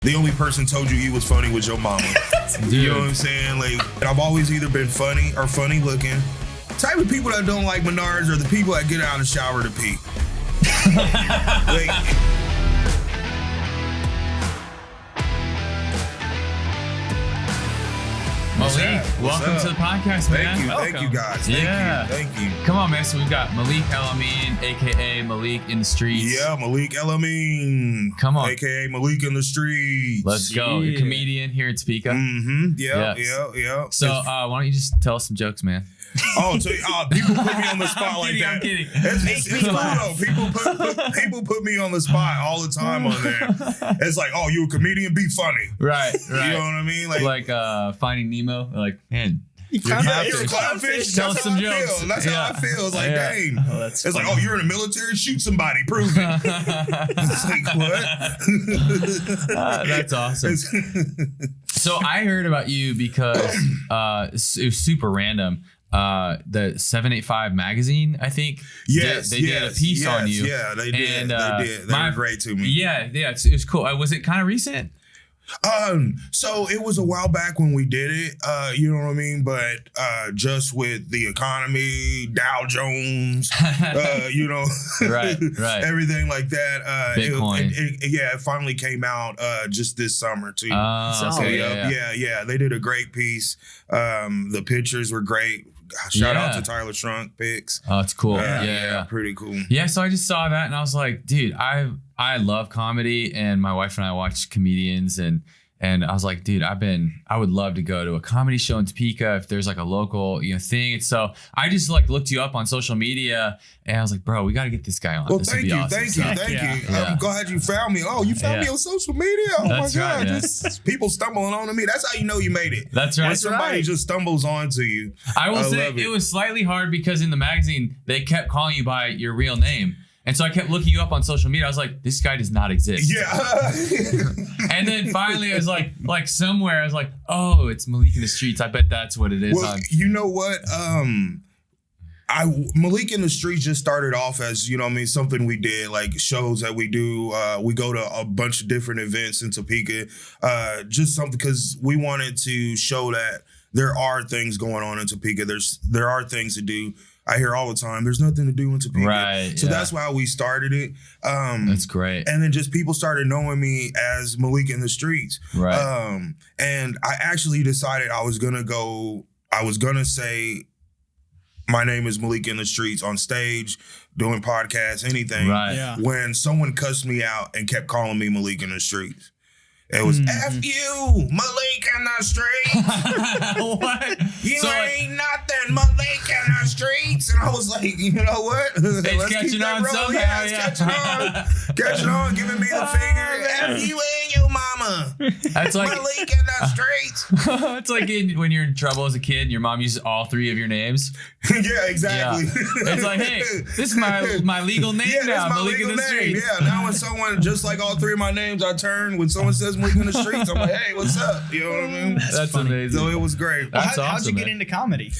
The only person told you was funny was your mama. You know what I'm saying? Like, I've always either been funny or funny looking. Type of people that don't like Menards are the people that get out of the shower to pee. Like, Malik, welcome to the podcast, man. Thank you guys. Thank you. Come on, man. So we've got Malik El-Amin, aka Malik in the Streets. Yeah, Malik El-Amin. Come on, aka Malik in the Streets. Let's go. You're a comedian here in Topeka. Mm-hmm. Yeah. So why don't you just tell us some jokes, man? Oh, so people put me on the spot like that. I'm kidding. It's cool though. People put me on the spot all the time on there. It's like, oh, you a comedian? Be funny. Right. You know what I mean? Like Finding Nemo. Like, man. You're a clownfish. Tell us some jokes. jokes. That's how I feel. It's like, dang. Oh, it's like, oh, you're in the military? Shoot somebody. Prove it. It's like, what? That's awesome. So I heard about you because it was super random. The 785 magazine, I think. Yes, they did a piece on you. Yeah, they did. They did. They were great to me. Yeah, it was cool. Was it kind of recent? So it was a while back when we did it, you know what I mean? But just with the economy, Dow Jones, you know, right, everything like that. Bitcoin. It finally came out just this summer too. Yeah. They did a great piece. The pictures were great. Shout out to Tyler Shrunk pics. Oh, it's cool. Yeah, pretty cool. Yeah, so I just saw that and I was like, dude, I love comedy, and my wife and I watch comedians, and I was like, dude, I would love to go to a comedy show in Topeka if there's like a local, thing. And so I just like looked you up on social media, and I was like, bro, we got to get this guy on. Well, this thank would be you, awesome. thank you. I'm glad you found me. Oh, you found me on social media. Oh That's my God, right, just people stumbling onto me. That's how you know you made it. That's right. When somebody just stumbles onto you. I will say it was slightly hard because in the magazine they kept calling you by your real name. And so I kept looking you up on social media. I was like, this guy does not exist. Yeah. And then finally I was like somewhere I was like, oh, it's Malik in the Streets. I bet that's what it is. Well, you know what? Malik in the Streets just started off as, something we did, like shows that we do. We go to a bunch of different events in Topeka. Just something because we wanted to show that there are things going on in Topeka. There are things to do. I hear all the time, there's nothing to do in Topeka. Right. So that's why we started it. That's great. And then just people started knowing me as Malik in the Streets. Right. And I actually decided I was going to say, my name is Malik in the Streets on stage, doing podcasts, anything. Right. Yeah. When someone cussed me out and kept calling me Malik in the Streets. It was F you, Malik in the Streets. What? You ain't nothing, Malik in the Streets. And I was like, you know what? It's catching on somehow. Yeah, it's catching on. Catching on, giving me the finger. F you and your mama. That's like Malik in the Streets. It's like when you're in trouble as a kid and your mom uses all three of your names. Yeah, exactly. Yeah. It's like, hey, this is my legal name now. My Malik in the Streets. Yeah, now when someone, just like all three of my names, I turn. When someone says Malik in the Streets, I'm like, hey, what's up? You know what I mean? That's amazing. So it was great. How'd you get into comedy?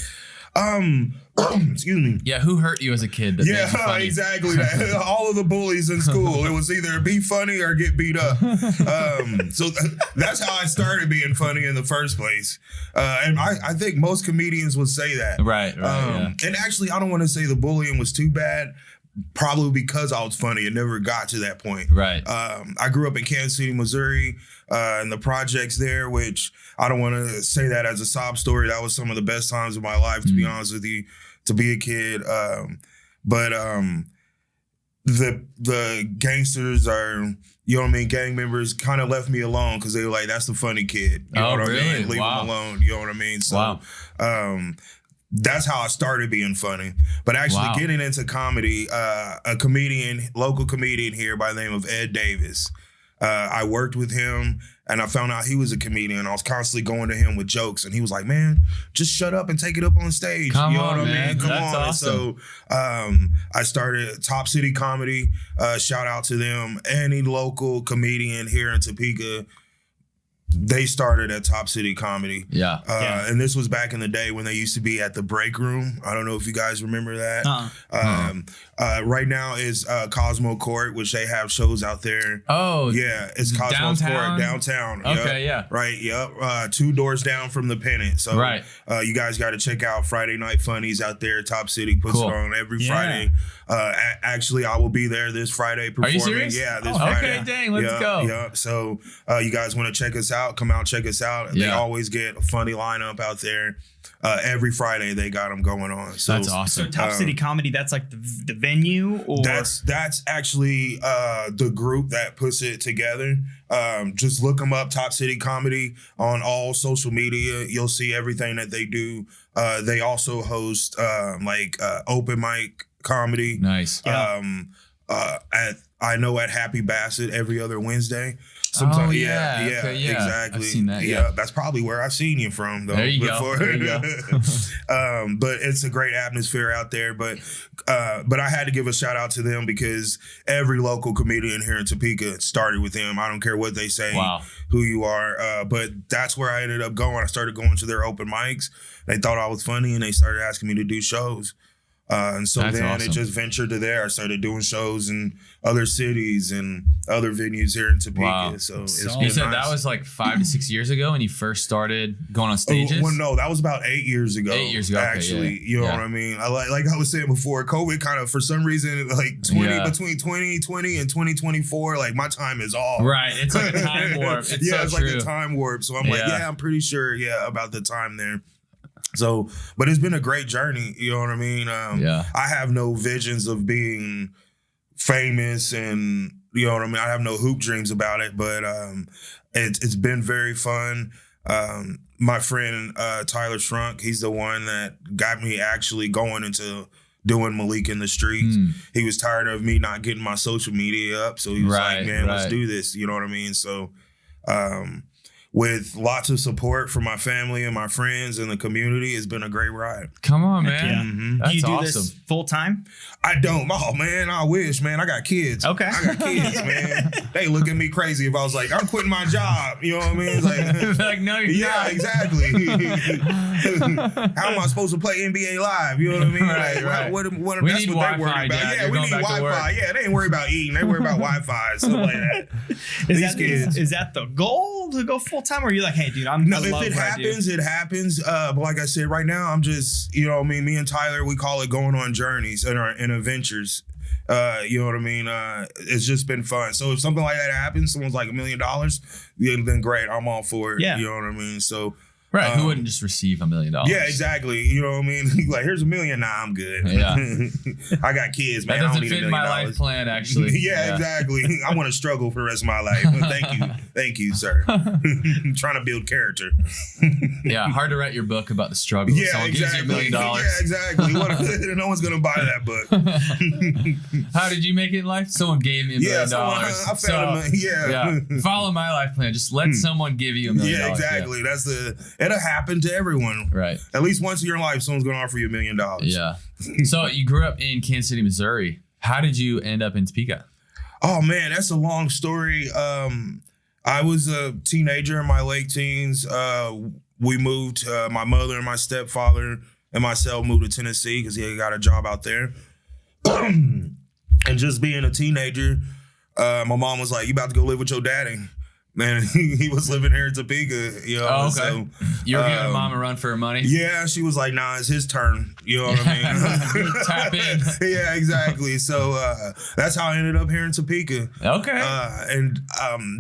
Excuse me. Yeah, who hurt you as a kid? That made you funny? Exactly. All of the bullies in school. It was either be funny or get beat up. So that's how I started being funny in the first place. And I think most comedians would say that. Right. And actually, I don't want to say the bullying was too bad. Probably because I was funny. It never got to that point. Right. I grew up in Kansas City, Missouri, in the projects there, which I don't want to say that as a sob story. That was some of the best times of my life, to be honest with you, to be a kid. But the gangsters are, you know what I mean, gang members kind of left me alone because they were like, that's the funny kid. You know what I mean? Leave him alone. You know what I mean? So, that's how I started being funny. But actually getting into comedy, a local comedian here by the name of Ed Davis. I worked with him and I found out he was a comedian. I was constantly going to him with jokes and he was like, man, just shut up and take it up on stage. Come you know on, what man. I mean? Come That's on. awesome. So I started Top City Comedy. Shout out to them. Any local comedian here in Topeka, They started at Top City Comedy. Yeah. And this was back in the day when they used to be at the Break Room. I don't know if you guys remember that. Right now is Cosmo Court, which they have shows out there. Oh. Yeah, it's Cosmo Court downtown. Okay, yep. Right, yep. 2 doors down from the Pennant. So you guys got to check out Friday Night Funnies out there. Top City puts it on every Friday. Actually, I will be there this Friday performing. Are you serious? Yeah, this Friday. Okay, dang, let's go. Yeah. So you guys want to check us out? Come out, check us out. They always get a funny lineup out there. Every Friday they got them going on. So that's awesome. So Top City Comedy, that's like the venue, or that's actually the group that puts it together. Just look them up, Top City Comedy, on all social media. You'll see everything that they do. They also host open mic comedy. Nice. I know at Happy Bassett every other Wednesday. Sometimes, exactly. I've seen that. Yeah, that's probably where I've seen you from, though. There you go. But it's a great atmosphere out there. But I had to give a shout out to them because every local comedian here in Topeka started with them. I don't care what they say, who you are. But that's where I ended up going. I started going to their open mics. They thought I was funny, and they started asking me to do shows. And so that's then it just ventured to there. I started doing shows in other cities and other venues here in Topeka. Wow. So you said that was like 5 to 6 years ago when you first started going on stages? Well, no, that was about 8 years ago. 8 years ago, actually. You know what I mean? Like I was saying before, COVID kind of, for some reason, like between 2020 and 2024, like my time is off. Right. It's like a time warp. It's it's like a time warp. So I'm like, I'm pretty sure, about the time there. So, but it's been a great journey. You know what I mean? I have no visions of being famous, and you know what I mean? I have no hoop dreams about it, but it's been very fun. My friend Tyler Shrunk, he's the one that got me actually going into doing Malik in the Street. He was tired of me not getting my social media up, so he was like, man, let's do this. You know what I mean? So with lots of support from my family and my friends and the community, it's been a great ride. Come on, man. Yeah. Mm-hmm. Do you do this full time? I don't. Oh, man, I wish, man. I got kids. Okay. I got kids, man. They look at me crazy if I was like, I'm quitting my job. You know what I mean? Like no, you're not. Exactly. How am I supposed to play NBA Live? You know what I mean? What that's what they're worried about. Dad. We need Wi-Fi. Yeah, they ain't worried about eating. They worry about Wi-Fi, stuff like that. Is that the goal to go full time, or are you like, hey, dude, if it happens, it happens. But like I said, right now, I'm just, you know what I mean? Me and Tyler, we call it going on journeys and adventures. You know what I mean? It's just been fun. So if something like that happens, someone's like $1 million, then great. I'm all for it. Yeah. You know what I mean? So. Right, who wouldn't just receive $1 million? Yeah, exactly. You know what I mean? Like, here's $1 million. Nah, I'm good. Yeah, I got kids, man. That doesn't I don't need fit $1 million. My life plan, actually. Yeah, exactly. I want to struggle for the rest of my life. Thank you, sir. Trying to build character. Yeah, hard to write your book about the struggle. Yeah, Someone exactly. gives you $1 million. Yeah, exactly. No one's gonna buy that book. How did you make it in life? Someone gave me $1 million. I found follow my life plan. Just let someone give you $1 million. Yeah, exactly. It'll happen to everyone. Right. At least once in your life, someone's gonna offer you $1 million. Yeah. So you grew up in Kansas City, Missouri. How did you end up in Topeka? Oh man, that's a long story. I was a teenager in my late teens. We moved. My mother and my stepfather and myself moved to Tennessee because he got a job out there. And just being a teenager, my mom was like, "You about to go live with your daddy?" Man, he was living here in Topeka, you know. Oh, okay. So, you were giving mom a run for her money? Yeah, she was like, nah, it's his turn. You know what I mean? Tap in. Yeah, exactly. So that's how I ended up here in Topeka. Okay.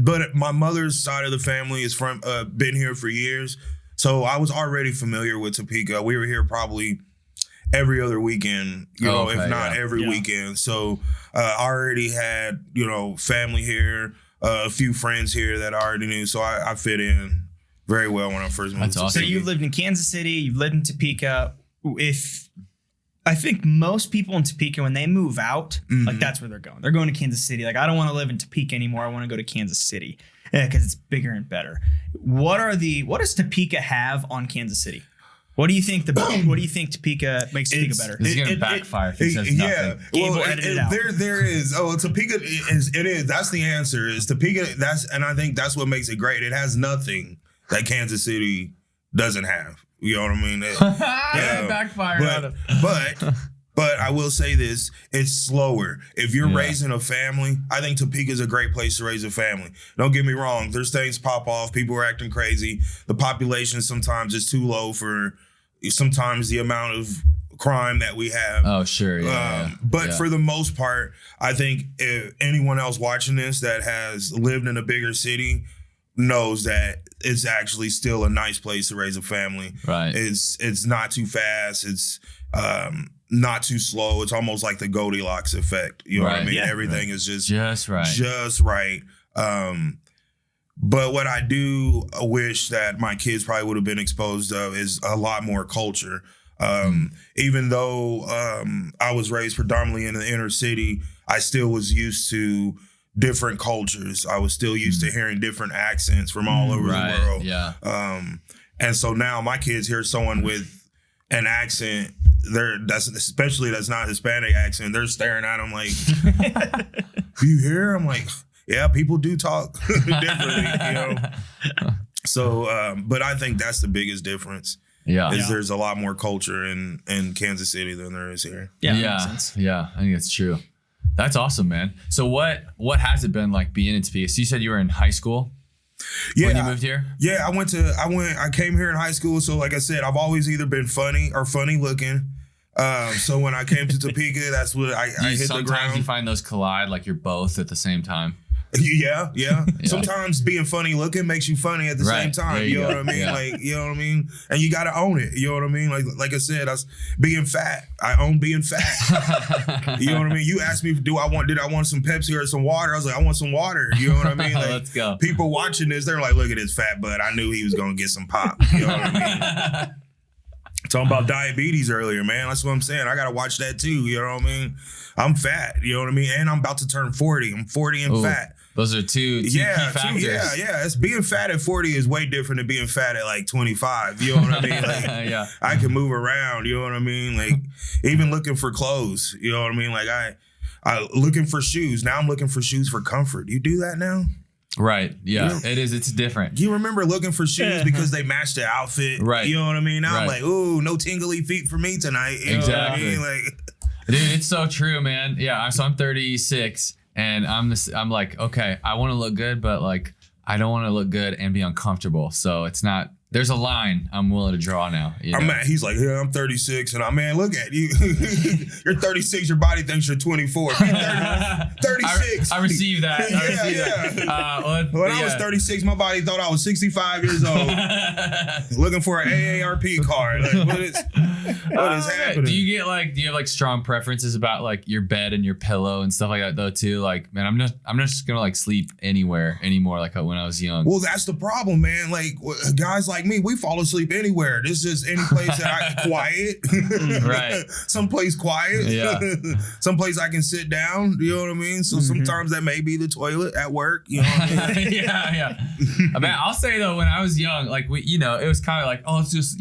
But my mother's side of the family is from been here for years. So I was already familiar with Topeka. We were here probably every other weekend, if not every weekend. So I already had, family here. A few friends here that I already knew, so I fit in very well when I first moved. That's awesome. So you've lived in Kansas City, you've lived in Topeka. I think most people in Topeka, when they move out, like that's where they're going. They're going to Kansas City. Like, I don't want to live in Topeka anymore. I want to go to Kansas City because it's bigger and better. What does Topeka have on Kansas City? What do you think Topeka makes Topeka better? This is gonna backfire if he says nothing. Yeah, well, there is. Oh, Topeka is. That's the answer. Is Topeka? And I think that's what makes it great. It has nothing that Kansas City doesn't have. You know what I mean? Backfired on him. But I will say this, it's slower. If you're raising a family, I think Topeka is a great place to raise a family. Don't get me wrong. There's things pop off. People are acting crazy. The population sometimes is too low for sometimes the amount of crime that we have. Oh, sure. But for the most part, I think if anyone else watching this that has lived in a bigger city knows that it's actually still a nice place to raise a family. Right. It's not too fast. It's not too slow. It's almost like the Goldilocks effect. You know what I mean? Yeah. Everything is just right. Just right. But what I do wish that my kids probably would have been exposed of is a lot more culture. Even though I was raised predominantly in the inner city, I still was used to different cultures. I was still used to hearing different accents from all over the world. Yeah. And so now my kids hear someone with an accent, especially that's not Hispanic accent, they're staring at them like, you hear? I'm like, yeah, people do talk differently, you know. So, but I think that's the biggest difference. There's a lot more culture in Kansas City than there is here. Yeah, I think that's true. That's awesome, man. So what has it been like being in Topeka? So you said you were in high school when you moved here? Yeah, I came here in high school. So like I said, I've always either been funny or funny looking. So when I came to Topeka, that's what I hit the ground. Sometimes you find those collide, like you're both at the same time. Yeah. Sometimes being funny looking makes you funny at the same time. You know what I mean? Like, you know what I mean? And you got to own it. You know what I mean? Like I said, being fat. I own being fat. You know what I mean? You asked me, did I want some Pepsi or some water? I was like, I want some water. You know what I mean? Like, let's go. People watching this, they're like, look at this fat butt. I knew he was going to get some pop. You know what I mean? Talking about diabetes earlier, man. That's what I'm saying. I got to watch that too. You know what I mean? I'm fat. You know what I mean? And I'm about to turn 40. I'm 40 and fat. Those are two key factors. It's being fat at 40 is way different than being fat at like 25. You know what I mean? Like, I can move around. You know what I mean? Like, even looking for clothes. You know what I mean? Like, I looking for shoes. Now I'm looking for shoes for comfort. You do that now? Right. Yeah, it is. It's different. You remember looking for shoes because they match the outfit. Right. You know what I mean? Now I'm like, ooh, no tingly feet for me tonight. You know what I mean? Like, dude, it's so true, man. Yeah. So I'm 36 and I'm like, okay, I want to look good, but like, I don't want to look good and be uncomfortable. So it's not, there's a line I'm willing to draw now. You know? He's like, yeah, I'm 36. And man, look at you. You're 36. Your body thinks you're 24. 36. I received that. When I was 36, my body thought I was 65 years old. Looking for an AARP card. Like, what is happening? Do you have like strong preferences about like your bed and your pillow and stuff like that though too? Like, man, I'm just gonna like sleep anywhere anymore like when I was young. Well, that's the problem, man. Like guys like me, we fall asleep anywhere. This is any place that I quiet. Right. Someplace quiet. Yeah. Someplace I can sit down. You know what I mean? So sometimes that may be the toilet at work. You know what I mean? Yeah. I mean, I'll say though, when I was young, like it was kind of like, oh, it's just,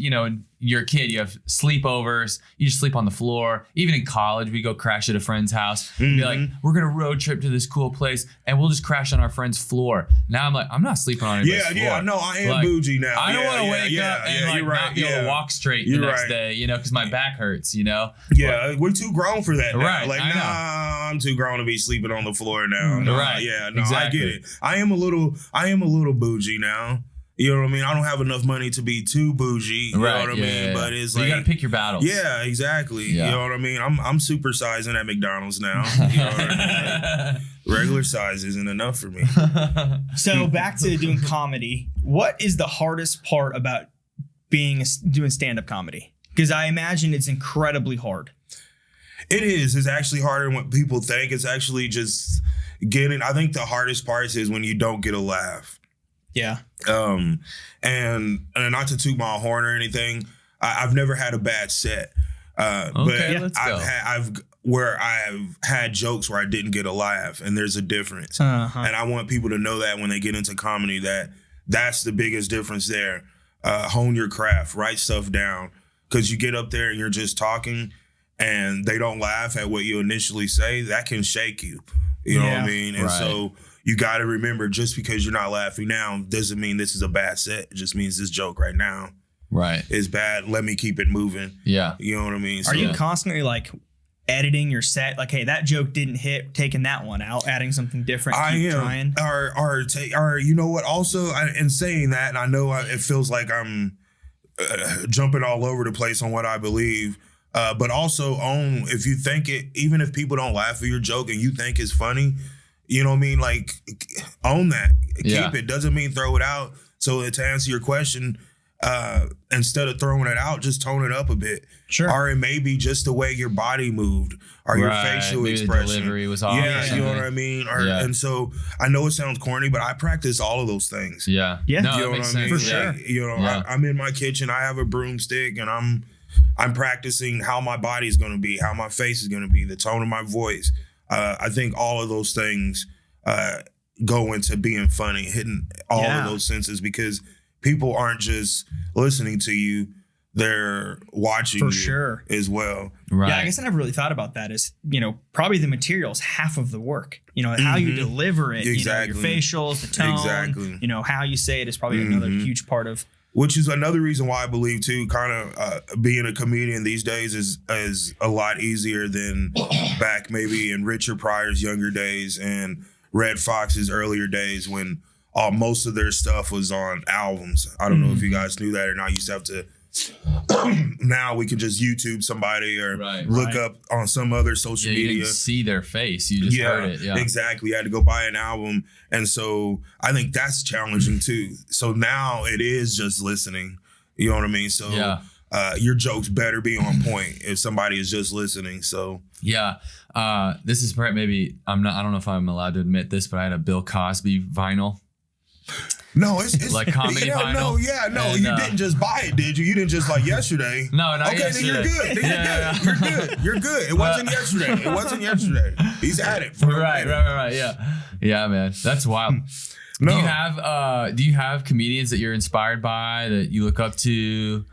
you're a kid, you have sleepovers, you just sleep on the floor. Even in college, we go crash at a friend's house and be like, we're gonna road trip to this cool place and we'll just crash on our friend's floor. Now I'm like, I'm not sleeping on anybody's floor. Yeah, no, I am bougie now. I don't want to wake up and not be able to walk straight the next day, because my back hurts, Yeah, we're too grown for that now. Right, like, I'm too grown to be sleeping on the floor now. Right. Yeah, no, exactly. I get it. I am a little bougie now. You know what I mean? I don't have enough money to be too bougie. You know what I mean? Yeah. But it's you gotta pick your battles. Yeah, exactly. Yeah. You know what I mean? I'm supersizing at McDonald's now. You know what I mean? Regular size isn't enough for me. So back to doing comedy. What is the hardest part about doing stand-up comedy? Because I imagine it's incredibly hard. It is. It's actually harder than what people think. It's actually just I think the hardest part is when you don't get a laugh. Yeah. And not to toot my horn or anything, I've never had a bad set. But let's go. I've had jokes where I didn't get a laugh, and there's a difference. And I want people to know that when they get into comedy, that's the biggest difference there. Hone your craft, write stuff down. because you get up there and you're just talking and they don't laugh at what you initially say, that can shake you. You know what I mean? And so you got to remember, just because you're not laughing now doesn't mean this is a bad set. It just means this joke right now is bad. Let me keep it moving. Yeah. You know what I mean? Are you constantly like editing your set? Like, hey, that joke didn't hit, taking that one out, adding something different, trying? Or you know what? Also, in saying that, and I know it feels like I'm jumping all over the place on what I believe, but also own, if you think it, even if people don't laugh at your joke and you think it's funny, you know what I mean? Like, own that. Keep it. Doesn't mean throw it out. So to answer your question, instead of throwing it out, just tone it up a bit. Sure. Or it may be just the way your body moved or your facial expression. The delivery was off. Yeah, you know what I mean? And so I know it sounds corny, but I practice all of those things. Yeah. Yeah. No, you know what I mean? For sure. You know, I'm in my kitchen. I have a broomstick and I'm practicing how my body's going to be, how my face is going to be, the tone of my voice. I think all of those things go into being funny, hitting all of those senses, because people aren't just listening to you, they're watching you as well. Right. Yeah, I guess I never really thought about that. Is, you know, probably the material's half of the work. You know, how you deliver it, you know, your facials, the tone, you know, how you say it is probably another huge part of. Which is another reason why I believe too, kind of being a comedian these days is a lot easier than back maybe in Richard Pryor's younger days and Red Fox's earlier days when most of their stuff was on albums. I don't know if you guys knew that or not. You used to have to. Now we can just YouTube somebody or look up on some other social media. You didn't see their face. You just heard it. Yeah, exactly. You had to go buy an album. And so I think that's challenging too. So now it is just listening. You know what I mean? So your jokes better be on point if somebody is just listening. So this is maybe I don't know if I'm allowed to admit this, but I had a Bill Cosby vinyl. No, it's like comedy vinyl. No, you didn't just buy it, did you? You didn't just like yesterday. No, not yesterday. Then you're good. You're good. You're good. It wasn't yesterday. He's at it. Right. Yeah, man, that's wild. No. Do you have comedians that you're inspired by, that you look up to,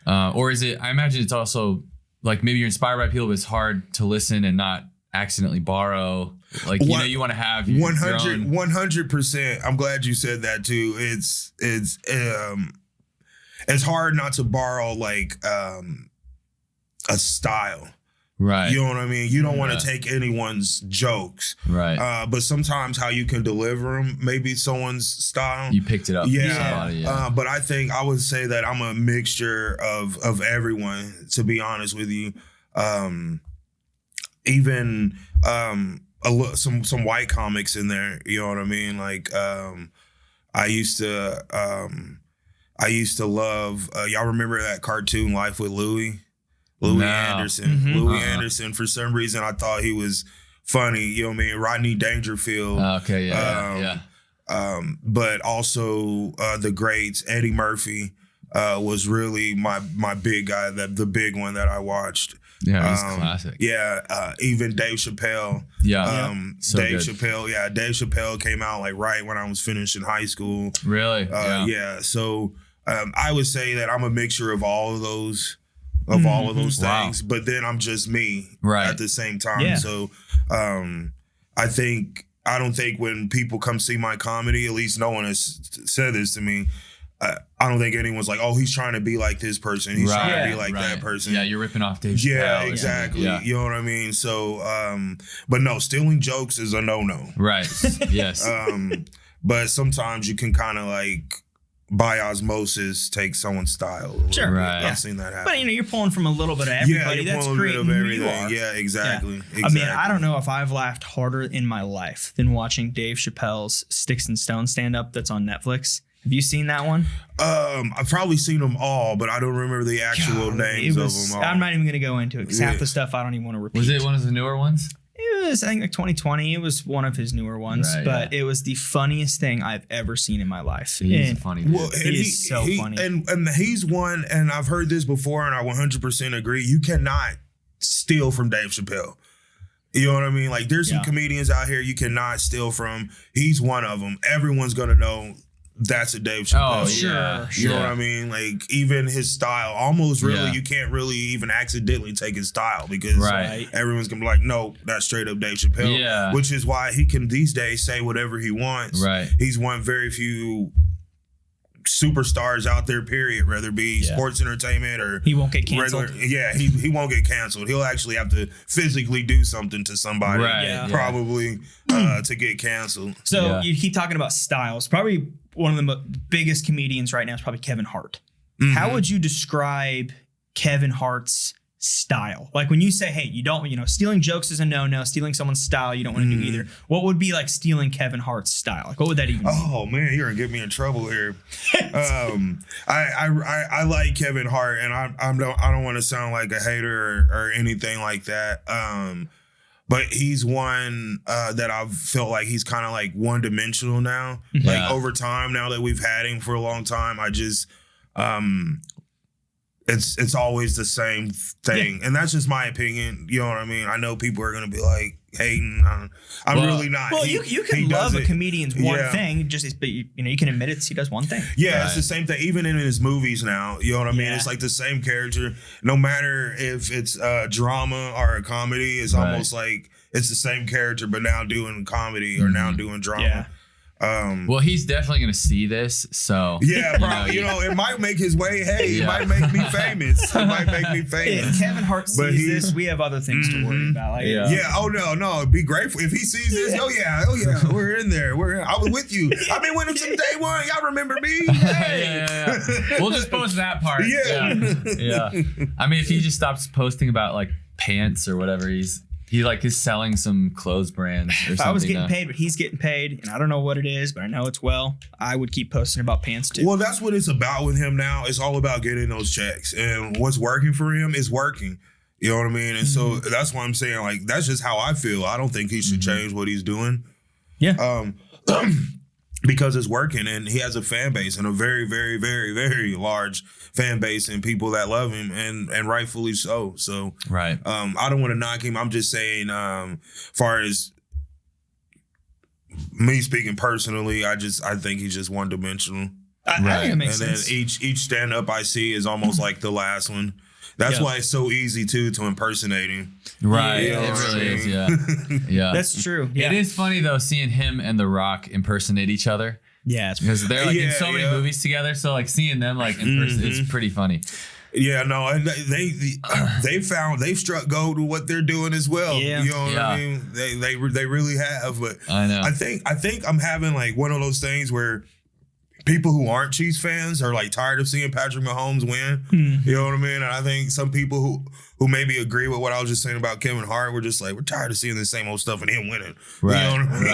or is it? I imagine it's also like maybe you're inspired by people, but it's hard to listen and not accidentally borrow. Like, you know, you want to have 100%. I'm glad you said that too. It's hard not to borrow like a style. Right. You know what I mean? You don't want to take anyone's jokes. Right. But sometimes how you can deliver them, maybe someone's style. You picked it up. Yeah. But I would say that I'm a mixture of everyone, to be honest with you. Even some white comics in there, you know what I mean? Like I used to love y'all remember that cartoon Life with Louie Anderson. Louie Anderson, for some reason I thought he was funny, you know what I mean? Rodney Dangerfield. Okay, but also the greats, Eddie Murphy was really my big guy, the big one that I watched. Yeah, he's classic. Yeah, even Dave Chappelle. So Dave good. Chappelle. Yeah, Dave Chappelle came out like right when I was finishing high school. Really? Yeah. So I would say that I'm a mixture of all of those, things. But then I'm just me at the same time. Yeah. So I don't think when people come see my comedy, at least no one has said this to me, I don't think anyone's like, oh, he's trying to be like this person. He's trying to be like that person. Yeah, you're ripping off Dave Chappelle. Yeah, exactly. Yeah. You know what I mean? So, but no, stealing jokes is a no-no. Right. Yes. But sometimes you can kind of like, by osmosis, take someone's style. Sure. Right. I've seen that happen. But, you know, you're pulling from a little bit of everybody. Yeah, That's pulling a great. bit of everything. Yeah, exactly. I mean, I don't know if I've laughed harder in my life than watching Dave Chappelle's Sticks and Stones stand-up that's on Netflix. Have you seen that one? I've probably seen them all, but I don't remember the actual names of them all. I'm not even going to go into it because half the stuff I don't even want to repeat. Was it one of the newer ones? It was, I think, like 2020. It was one of his newer ones, but it was the funniest thing I've ever seen in my life. He's funny. Well, he is so funny. And he's one, and I've heard this before, and I 100% agree. You cannot steal from Dave Chappelle. You know what I mean? Like, there's some comedians out here you cannot steal from. He's one of them. Everyone's going to know that's a Dave Chappelle. Oh, sure. You know what I mean? Like, even his style, almost really, you can't really even accidentally take his style because everyone's gonna be like, no, that's straight up Dave Chappelle. Yeah. Which is why he can these days say whatever he wants. Right. He's one very few superstars out there, period, whether it be sports entertainment or he won't get canceled. He won't get canceled. He'll actually have to physically do something to somebody probably to get canceled. So you keep talking about styles. Probably one of the biggest comedians right now is probably Kevin Hart. How would you describe Kevin Hart's style? Like, when you say, hey, you don't, stealing jokes is a no-no, stealing someo's style you don't want to do either. What would be like stealing Kevin Hart's style? Like, what would that even mean? Oh man, you're gonna get me in trouble here. I like Kevin Hart, and I don't want to sound like a hater or anything like that. But he's one that I've felt like he's kind of like one-dimensional now. Like, over time, now that we've had him for a long time, I just it's always the same thing. And that's just my opinion. You know what I mean? I know people are going to be like hating. I'm really not. Well, you can love a comedian's one thing, but you can admit he does one thing. Yeah, it's the same thing. Even in his movies now, you know what I mean? It's like the same character. No matter if it's a drama or a comedy, it's almost like it's the same character, but now doing comedy or now doing drama. Yeah. Well, he's definitely going to see this, so probably. It might make his way. Hey, it might make me famous. It might make me famous. If Kevin Hart sees this, we have other things to worry about. Oh no, it'd be grateful if he sees this. Oh yeah, we're in there. I was with you. I've been with him since day one. Y'all remember me? Hey. We'll just post that part. Yeah. I mean, if he just stops posting about like pants or whatever, he like is selling some clothes brands or something. If I was getting paid, but he's getting paid, and I don't know what it is, but I know it's I would keep posting about pants too. Well, that's what it's about with him now. It's all about getting those checks, and what's working for him is working. You know what I mean? And so that's why I'm saying, like, that's just how I feel. I don't think he should change what he's doing. Yeah. Because it's working, and he has a fan base, and a very, very, very, very large fan base, and people that love him, and rightfully so. So, I don't want to knock him. I'm just saying, far as me speaking personally, I think he's just one dimensional. I think it makes sense. And then each stand up I see is almost like the last one. That's why it's so easy to impersonate him. Right. You know it really is. Yeah. That's true. Yeah. It is funny though, seeing him and The Rock impersonate each other. Yeah. Because they're like in so many movies together. So like seeing them like in person, it's pretty funny. Yeah, no, and they've struck gold with what they're doing as well. Yeah. You know what I mean? They really have. But I know. I think I'm having like one of those things where people who aren't Chiefs fans are like tired of seeing Patrick Mahomes win. You know what I mean? And I think some people who maybe agree with what I was just saying about Kevin Hart, we're just like, we're tired of seeing the same old stuff and him winning. Right. You know what I mean?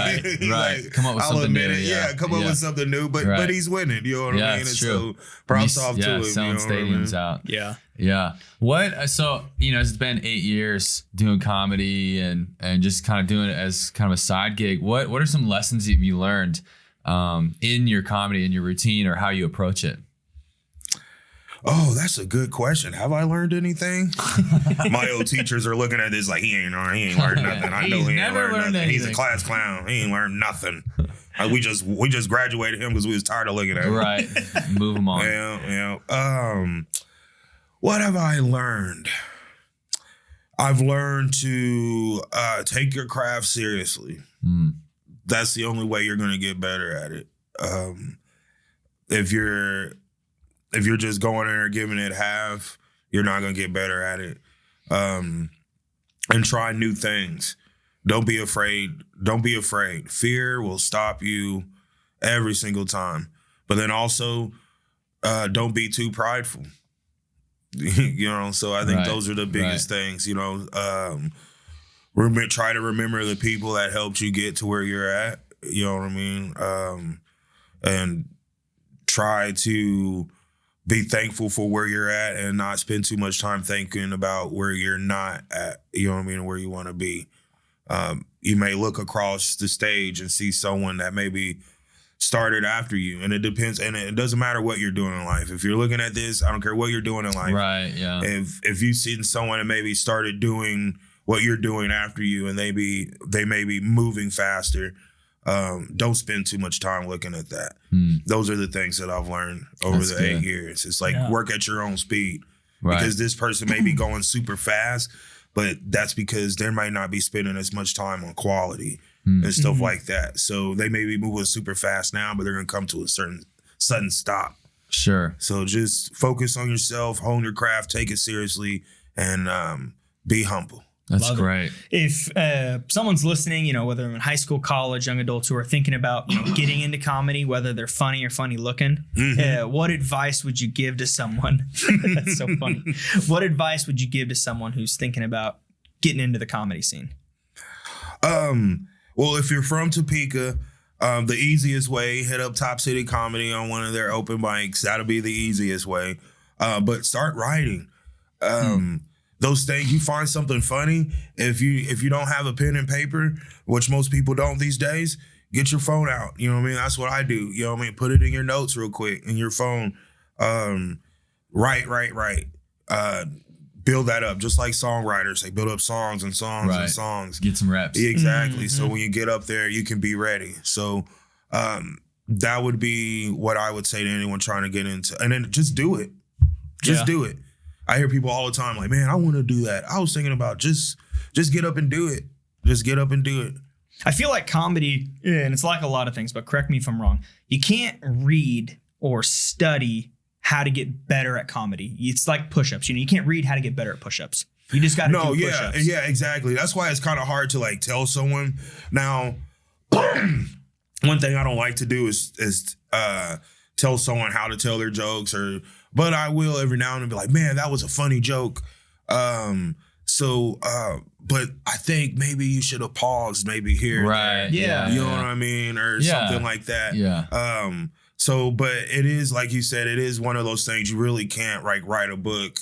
Right. Like, Come up with something new. Come up with something new, but he's winning. You know what I mean? It's true. So props off to him. Selling stadiums out. Yeah. Yeah. What? So, it's been 8 years doing comedy and just kind of doing it as kind of a side gig. What are some lessons that you learned in your comedy, in your routine, or how you approach it? Oh, that's a good question. Have I learned anything? My old teachers are looking at this like he ain't learned nothing. I know he ain't learned nothing. He's a class clown. He ain't learned nothing. We just graduated him because we was tired of looking at him. Right. Move him on. Yeah. What have I learned? I've learned to take your craft seriously. That's the only way you're going to get better at it. If you're just going in there giving it half, you're not going to get better at it. And try new things. Don't be afraid. Don't be afraid. Fear will stop you every single time. But then also, don't be too prideful. So I think those are the biggest things, try to remember the people that helped you get to where you're at. You know what I mean? And try to be thankful for where you're at and not spend too much time thinking about where you're not at, you know what I mean, and where you want to be. You may look across the stage and see someone that maybe started after you, and it depends, and it doesn't matter what you're doing in life. If you're looking at this, I don't care what you're doing in life. Right, yeah. If you've seen someone that maybe started doing what you're doing after you, and they may be moving faster, don't spend too much time looking at that. Those are the things that I've learned over the 8 years. It's like work at your own speed, because this person may be going super fast, but that's because they might not be spending as much time on quality and stuff like that. So they may be moving super fast now, but they're going to come to a certain sudden stop. Sure. So just focus on yourself, hone your craft, take it seriously, and be humble. That's great. If someone's listening, whether they're in high school, college, young adults who are thinking about getting into comedy, whether they're funny or funny looking, what advice would you give to someone? That's so funny. What advice would you give to someone who's thinking about getting into the comedy scene? Well, if you're from Topeka, the easiest way, hit up Top City Comedy on one of their open mics. That'll be the easiest way. But start writing. Those things, you find something funny. If you don't have a pen and paper, which most people don't these days, get your phone out. You know what I mean? That's what I do. You know what I mean? Put it in your notes real quick in your phone. Write. Build that up, just like songwriters. They build up songs and songs and songs. Get some reps. Exactly. So when you get up there, you can be ready. So that would be what I would say to anyone trying to get into. And then just do it. Just do it. I hear people all the time like, man, I want to do that. I was thinking about just get up and do it. Just get up and do it. I feel like comedy, and it's like a lot of things, but correct me if I'm wrong. You can't read or study how to get better at comedy. It's like push-ups. You can't read how to get better at push-ups. You just got to do push-ups. Yeah, exactly. That's why it's kind of hard to like tell someone. Now, one thing I don't like to do is tell someone how to tell their jokes, but I will every now and then be like, man, that was a funny joke. But I think maybe you should have paused maybe here. Right. Yeah. You know what I mean? Or something like that. Yeah. But it is, like you said, it is one of those things you really can't write a book,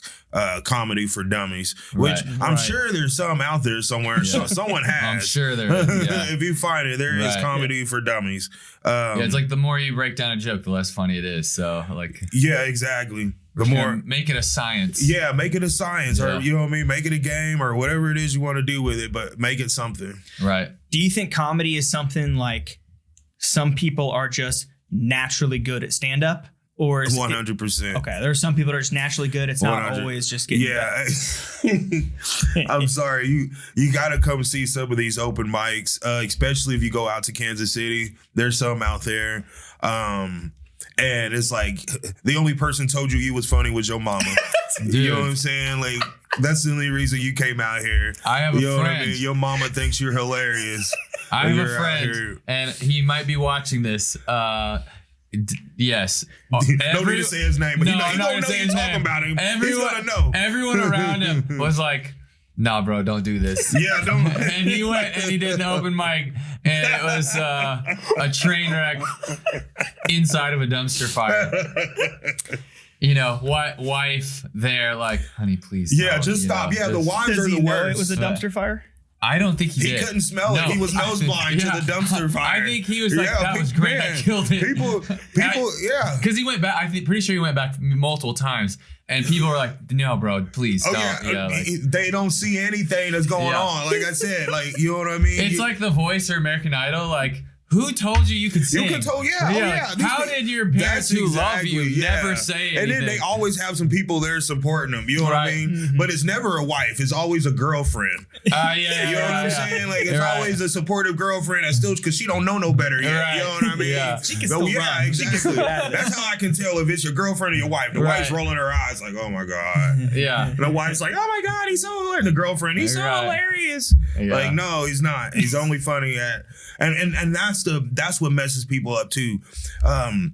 comedy for dummies, which I'm sure there's some out there somewhere. So someone has. I'm sure there is. Yeah. If you find it, there is comedy for dummies. It's like the more you break down a joke, the less funny it is. So yeah, exactly. The more make it a science. Yeah, make it a science, or you know what I mean, make it a game, or whatever it is you want to do with it, but make it something. Right. Do you think comedy is something like some people are just naturally good at stand-up, or is 100%? Okay, there are some people that are just naturally good. It's not always just getting I'm sorry, you got to come see some of these open mics, especially if you go out to Kansas City. There's some out there, and it's like the only person told you was funny was your mama. You know what I'm saying? Like, that's the only reason you came out here. I have a friend. What I mean? Your mama thinks you're hilarious. I have a friend, and he might be watching this. Yes. Don't need to say his name, but he gonna know you're talking about him. He's gonna know. Everyone around him was like, nah, bro, don't do this. Yeah, don't. And he went and he did an open mic, and it was a train wreck inside of a dumpster fire. Wife there, like, honey, please. Yeah, just stop. The wives are the worst. It was a dumpster fire? I don't think he did. He couldn't smell it. He was nose blind to the dumpster fire. I think he was like, that was great. I killed it. People, Because he went back, pretty sure he went back multiple times. And people were like, no, bro, please don't. They don't see anything that's going on. Like I said, you know what I mean? It's like The Voice or American Idol. Like, who told you could sing? You could tell, how did your parents who love you never say anything? And then they always have some people there supporting them. You know what I mean? Mm-hmm. But it's never a wife. It's always a girlfriend. You know what I'm saying? Like, it's always a supportive girlfriend that's still, because she don't know no better yet. You know what I mean? She can still run. Exactly. That's how I can tell if it's your girlfriend or your wife. The wife's rolling her eyes like, oh my God. Yeah. And the wife's like, oh my God, he's so hilarious. The girlfriend, he's so hilarious. Yeah. Like, no, he's not. He's only funny at, and that's what messes people up too.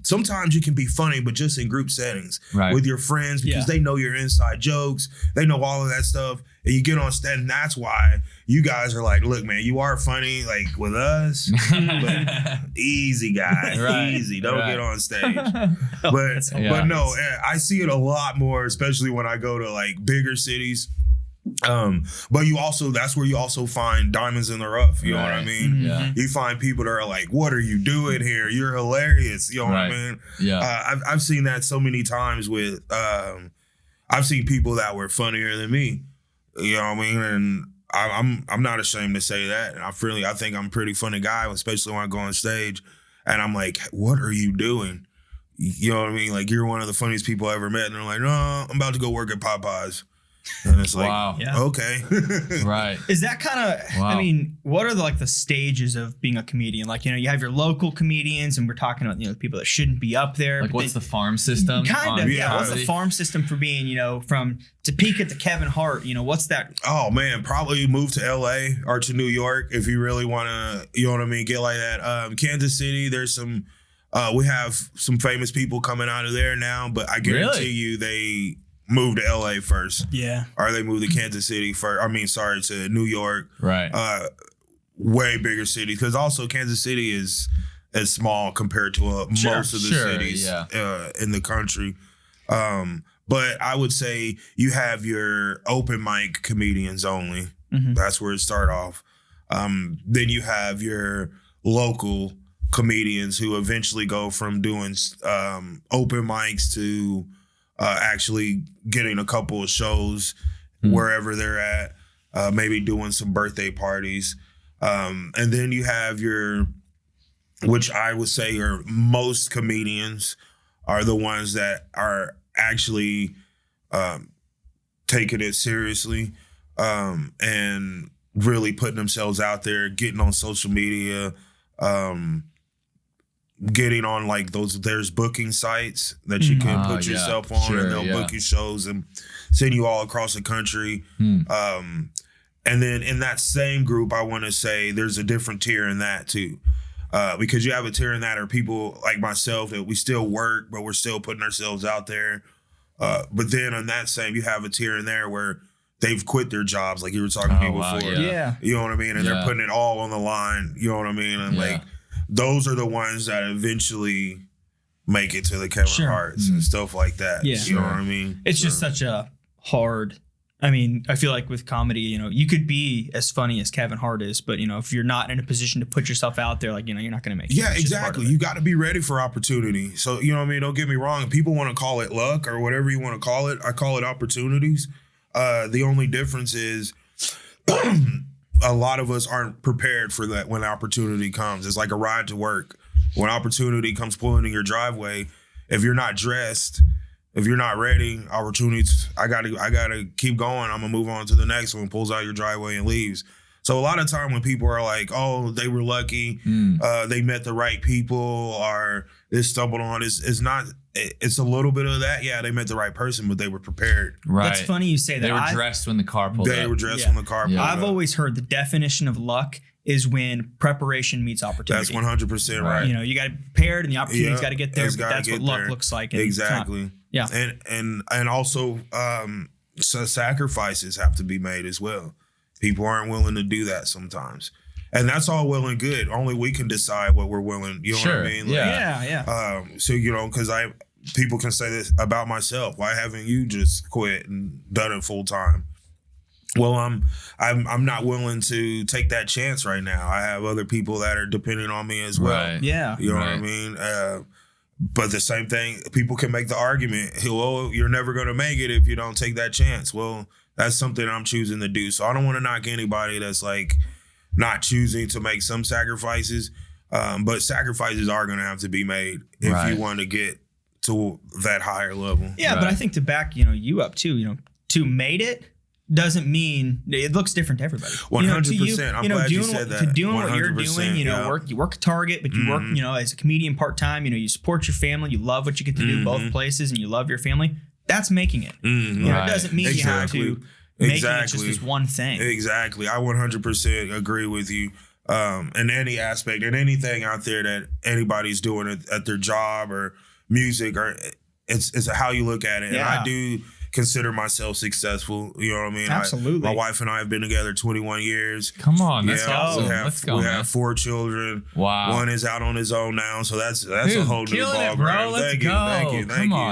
Sometimes you can be funny, but just in group settings with your friends, because they know your inside jokes, they know all of that stuff, and you get on stage, and that's why you guys are like, look, man, you are funny, like with us, but easy, guys, easy, don't get on stage. But no, I see it a lot more, especially when I go to like bigger cities. But that's where you also find diamonds in the rough. You know what I mean? Yeah. You find people that are like, what are you doing here? You're hilarious. You know what I mean? Yeah. I've seen that so many times with, I've seen people that were funnier than me. You know what I mean? And I'm not ashamed to say that. And I think I'm a pretty funny guy, especially when I go on stage. And I'm like, what are you doing? You know what I mean? Like, you're one of the funniest people I ever met. And they're like, no, I'm about to go work at Popeyes. And it's like, wow. Okay. Right. Is that kind of, I mean, what are the stages of being a comedian? Like, you have your local comedians, and we're talking about, the people that shouldn't be up there. Like, what's the farm system? Kind of, yeah. What's the farm system for being, from Topeka to Kevin Hart? What's that? Oh, man, probably move to LA or to New York if you really want to, you know what I mean, get like that. Kansas City, there's some, we have some famous people coming out of there now, but I guarantee you they move to LA first. Yeah. Or they move to Kansas City first. To New York. Right. Way bigger cities. Because also Kansas City is small compared to most of the cities in the country. But I would say you have your open mic comedians only. Mm-hmm. That's where it start off. Then you have your local comedians who eventually go from doing open mics to actually getting a couple of shows wherever they're at, maybe doing some birthday parties. And then you have which I would say are most comedians are the ones that are actually taking it seriously and really putting themselves out there, getting on social media, getting on there's booking sites that you can put yourself on, and they'll book you shows and send you all across the country. And then in that same group, I want to say there's a different tier in that too. Because you have a tier in that are people like myself that we still work, but we're still putting ourselves out there. But then on that same, you have a tier in there where they've quit their jobs, like you were talking to me before. Yeah. You know what I mean? And they're putting it all on the line. You know what I mean? And those are the ones that eventually make it to the Kevin Harts and stuff like that. Yeah. You know what I mean? It's just such a hard, I feel like with comedy, you could be as funny as Kevin Hart is, but if you're not in a position to put yourself out there, you're not going to make it. Yeah, exactly. You got to be ready for opportunity. So, you know what I mean? Don't get me wrong. People want to call it luck or whatever you want to call it. I call it opportunities. The only difference is a lot of us aren't prepared for that when opportunity comes. It's like a ride to work. When opportunity comes pulling in your driveway, if you're not dressed, if you're not ready, opportunities, I gotta keep going. I'm gonna move on to the next one, pulls out your driveway and leaves. So a lot of time when people are like, oh, they were lucky, they met the right people, or they stumbled on, it's a little bit of that. Yeah, they met the right person, but they were prepared. Right. That's funny you say that. They were dressed when the car pulled up. They were dressed when the car pulled up. I've always heard the definition of luck is when preparation meets opportunity. That's 100% right. You got to be prepared and the opportunity's got to get there, but that's what luck looks like. Exactly. Yeah. And also so sacrifices have to be made as well. People aren't willing to do that sometimes. And that's all well and good. Only we can decide what we're willing. You know what I mean? So, because people can say this about myself. Why haven't you just quit and done it full time? Well, I'm not willing to take that chance right now. I have other people that are depending on me as well. Right. Yeah. You know what I mean? But the same thing, people can make the argument, well, you're never going to make it if you don't take that chance. Well, that's something I'm choosing to do. So I don't want to knock anybody that's not choosing to make some sacrifices. But sacrifices are going to have to be made if you want to get to that higher level. Yeah, but I think to back, you up too, to made it doesn't mean it looks different to everybody. 100%. I'm glad you said that. To doing what you're doing, you work a Target, but you work, as a comedian part-time, you support your family, you love what you get to do both places, and you love your family. That's making it. It doesn't mean you have to make it just this one thing. Exactly. I 100% agree with you. In any aspect, in anything out there that anybody's doing at their job or music, or it's how you look at it. Yeah. And I do consider myself successful. You know what I mean? Absolutely. My wife and I have been together 21 years. Come on, that's awesome. We have 4 children. Wow. One is out on his own now, so that's a whole new ballgame.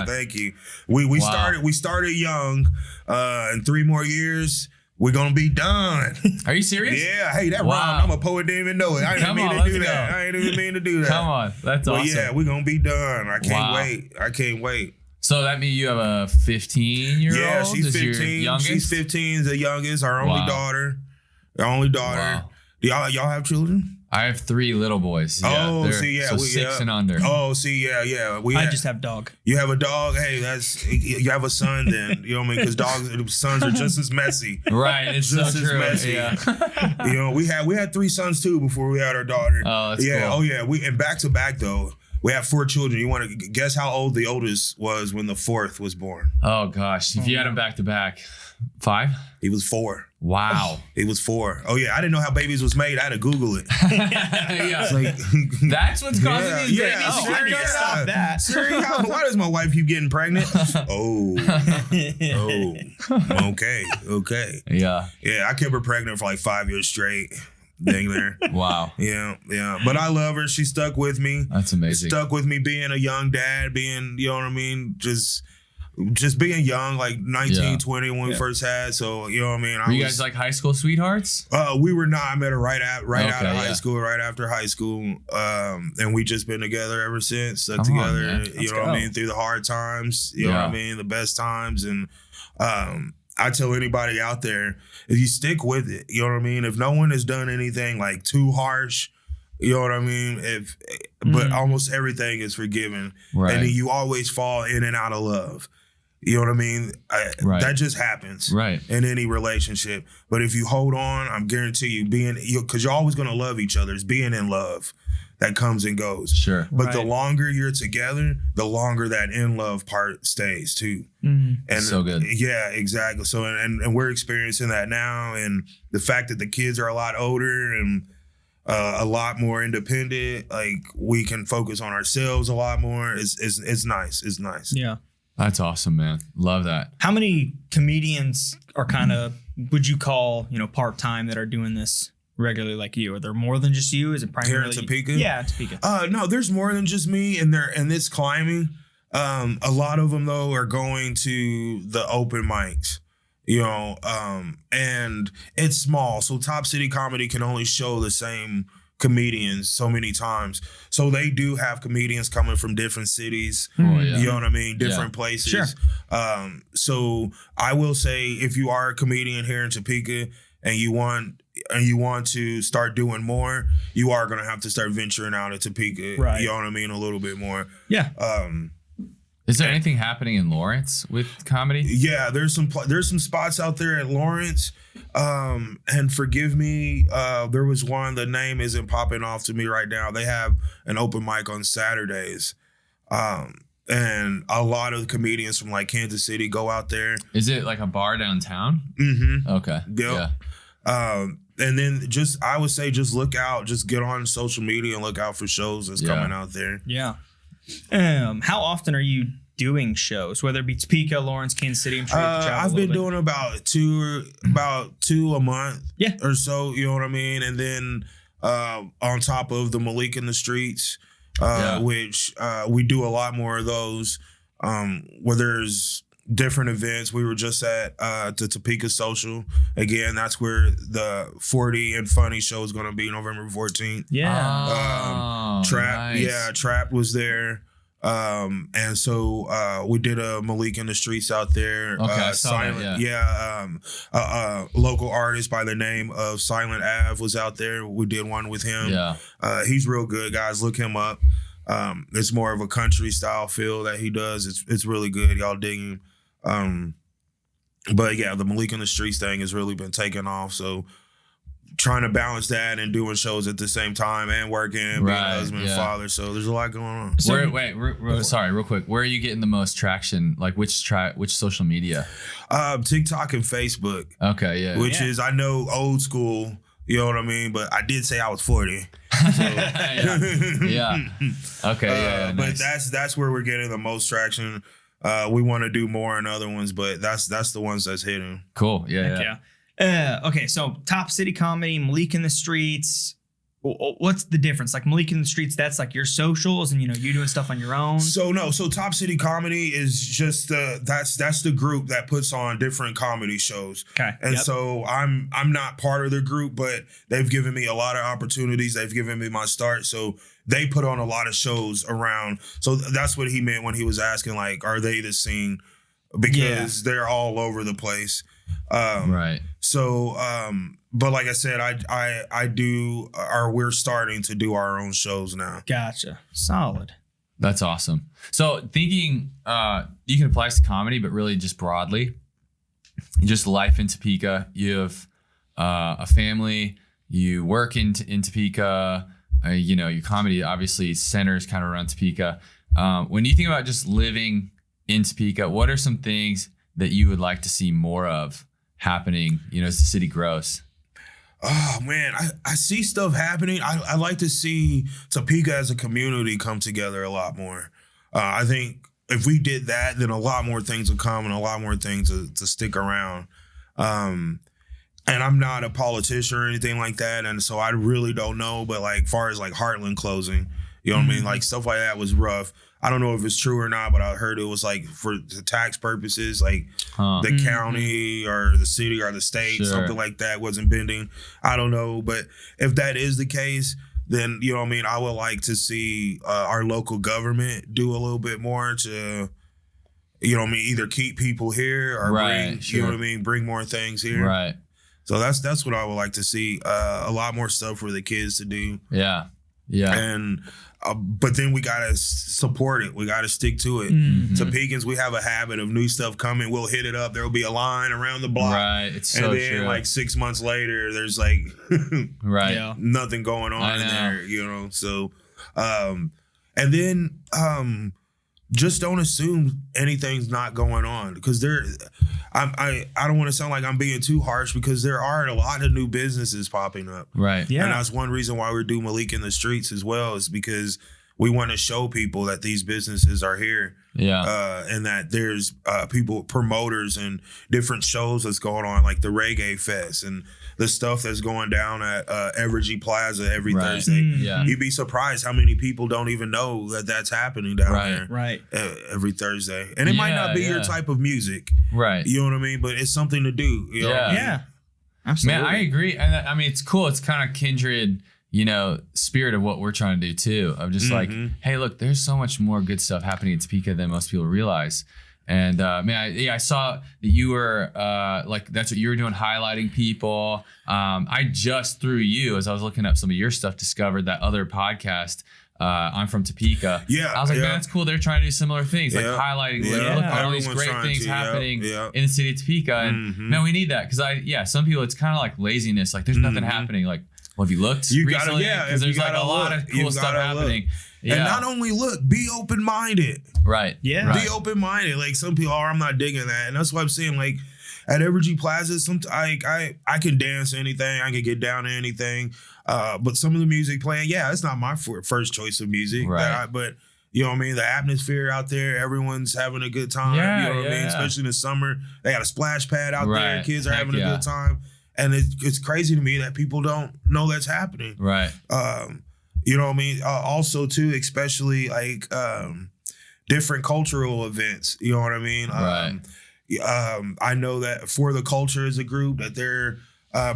Thank you. We started young. In 3 more years, we're gonna be done. Are you serious? Yeah. Hey, that rhymed. I'm a poet, didn't even know it. I didn't mean to do that. Come on, that's awesome. Yeah, we're gonna be done. I can't wait. So that means you have a 15-year-old? Yeah, she's 15. She's 15, is the youngest, our only daughter. The only daughter. Wow. Do y'all have children? I have 3 little boys. Yeah, Oh, see, yeah, so 6 and under. Oh, see, yeah. I just have dog. You have a dog. Hey, you have a son. Then you know what I mean? Because sons are just as messy. Right, it's just so as true. messy. Yeah. You know, we had 3 sons too before we had our daughter. Oh, that's yeah. cool. Oh, yeah. And back to back though. We have 4 children. You want to guess how old the oldest was when the 4th was born? Oh gosh, if you had them back to back, 5? He was 4. Wow. He was 4. Oh yeah, I didn't know how babies was made. I had to Google it. Yeah. It's like, That's what's causing these yeah. babies. Oh, to I get need to cut stop off. that. Siri, why does my wife keep getting pregnant? Oh, okay. Yeah. Yeah, I kept her pregnant for like 5 years straight. Dang there. Wow. Yeah. But I love her. She stuck with me. That's amazing. Stuck with me being a young dad, being, you know what I mean? Just being young, like 19, 20 when we first had. So, you know what I mean? Were you guys like high school sweethearts? We were not. I met her right out of high yeah. school, right after high school. And we just been together ever since, stuck together, man. you know what I mean? Through the hard times, you know what I mean? The best times. And I tell anybody out there, if you stick with it, you know what I mean? If no one has done anything like too harsh, you know what I mean? But almost everything is forgiven. Right. And then you always fall in and out of love. You know what I mean? That just happens in any relationship. But if you hold on, I'm guarantee you because you're always going to love each other. It's being in love that comes and goes. Sure. But the longer you're together, the longer that in love part stays too. Mm-hmm. And so good. Yeah, exactly. So, and we're experiencing that now. And the fact that the kids are a lot older and a lot more independent, like we can focus on ourselves a lot more. It's nice. It's nice. Yeah. That's awesome, man. Love that. How many comedians are kind of, would you call, part-time that are doing this regularly like you? Are there more than just you? Is it primarily here in Topeka? Yeah, Topeka. No, there's more than just me, and it's climbing. A lot of them though are going to the open mics, and it's small. So Top City Comedy can only show the same comedians so many times. So they do have comedians coming from different cities. Oh, yeah. You know what I mean? Different places. Sure. So I will say, if you are a comedian here in Topeka and you want to start doing more, you are going to have to start venturing out of Topeka. Right. You know what I mean? A little bit more. Yeah. Is there anything happening in Lawrence with comedy? Yeah, there's some spots out there at Lawrence. And forgive me, there was one, the name isn't popping off to me right now. They have an open mic on Saturdays. And a lot of comedians from like Kansas City go out there. Is it like a bar downtown? Mm-hmm. Okay. Yep. Yeah. And then I would say just look out, just get on social media and look out for shows that's coming out there. Yeah. How often are you doing shows, whether it be Topeka, Lawrence, Kansas City? I'm sure you have to travel I've been doing about two a month or so, you know what I mean? And then on top of the Malik In The Streets, which we do a lot more of those, where there's different events. We were just at the Topeka Social. Again, that's where the 40 and Funny show is going to be November 14th. Yeah. Trap, nice. Trap was there. And so we did a Malik In The Streets out there. Okay, I saw Silent, that, local artist by the name of Silent Ave was out there. We did one with him. Yeah. He's real good, guys. Look him up. It's more of a country style feel that he does. It's really good. Y'all dig him. But yeah, the Malik In The Streets thing has really been taking off. So trying to balance that and doing shows at the same time and working and being a husband and father. So there's a lot going on. So, sorry, real quick. Where are you getting the most traction? Like which social media? TikTok and Facebook. Okay, yeah. Which is, I know, old school. You know what I mean? But I did say I was 40. So. Yeah. Okay, yeah. But nice. that's where we're getting the most traction. We want to do more in other ones, but that's the ones that's hitting. Cool. Yeah. Okay, so Top City Comedy, Malik In The Streets. What's the difference? Like Malik In The Streets, that's like your socials, and you doing stuff on your own. So Top City Comedy is just that's the group that puts on different comedy shows. Okay, and so I'm not part of the group, but they've given me a lot of opportunities. They've given me my start, so they put on a lot of shows around. So that's what he meant when he was asking, like, are they the scene? Because they're all over the place. Right. So, but like I said, I do, or we're starting to do our own shows now. Gotcha. Solid. That's awesome. So thinking, you can apply this to comedy, but really just broadly, just life in Topeka. You have a family, you work in Topeka, you know, your comedy obviously centers kind of around Topeka. When you think about just living in Topeka, what are some things that you would like to see more of happening, you know, as the city grows? Oh man, I see stuff happening. I like to see Topeka as a community come together a lot more. I think if we did that, then a lot more things would come and a lot more things to stick around. And I'm not a politician or anything like that, and so I really don't know. But like, far as like Heartland closing, you know what I mean? Like stuff like that was rough. I don't know if it's true or not, but I heard it was like for the tax purposes, like the county or the city or the state, something like that wasn't bending. I don't know. But if that is the case, then, you know what I mean, I would like to see our local government do a little bit more to, you know what I mean, either keep people here or bring, you know what I mean, bring more things here. Right. So that's what I would like to see. A lot more stuff for the kids to do. Yeah. Yeah. And but then we gotta support it. We gotta stick to it. Topekans, we have a habit of new stuff coming. We'll hit it up. There'll be a line around the block. Right. It's so and then true. like 6 months later, there's like right. nothing going on in there, you know. So and then just don't assume anything's not going on, because I don't want to sound like I'm being too harsh, because there are a lot of new businesses popping up. Right. Yeah. And that's one reason why we do Malik in the Streets as well, is because we want to show people that these businesses are here. Yeah. And that there's people, promoters, and different shows that's going on, like the Reggae Fest and the stuff that's going down at Evergy Plaza every Thursday. Yeah. You'd be surprised how many people don't even know that that's happening down there. Right. Every Thursday. And it might not be your type of music. Right. You know what I mean? But it's something to do. You know what I mean? Yeah. Absolutely. Man, I agree. And I mean, it's cool. It's kind of kindred, you know, spirit of what we're trying to do too. Of just like, hey, look, there's so much more good stuff happening in Topeka than most people realize. And man, I saw that you were like, that's what you were doing, highlighting people. I just, through you, as I was looking up some of your stuff, discovered that other podcast, I'm from Topeka. Yeah. I was like, man, that's cool. They're trying to do similar things, like highlighting, look at all these great things happening in the city of Topeka. And man, we need that, because some people, it's kind of like laziness. Like, there's nothing happening. Like, well, have you looked recently? Because there's like a lot of cool stuff happening. Yeah. And not only look, be open-minded. Right. Yeah. Be open-minded. Like, some people, I'm not digging that. And that's why I'm saying, like, at Evergy Plaza, I can dance to anything. I can get down to anything. But some of the music playing, it's not my first choice of music. Right. But, you know what I mean? The atmosphere out there, everyone's having a good time. Yeah, you know what I mean? Especially in the summer. They got a splash pad out there. Kids are having a good time. And it's crazy to me that people don't know that's happening. Right. You know what I mean? Also, too, especially like different cultural events. You know what I mean? Right. I know that For the Culture is a group that they're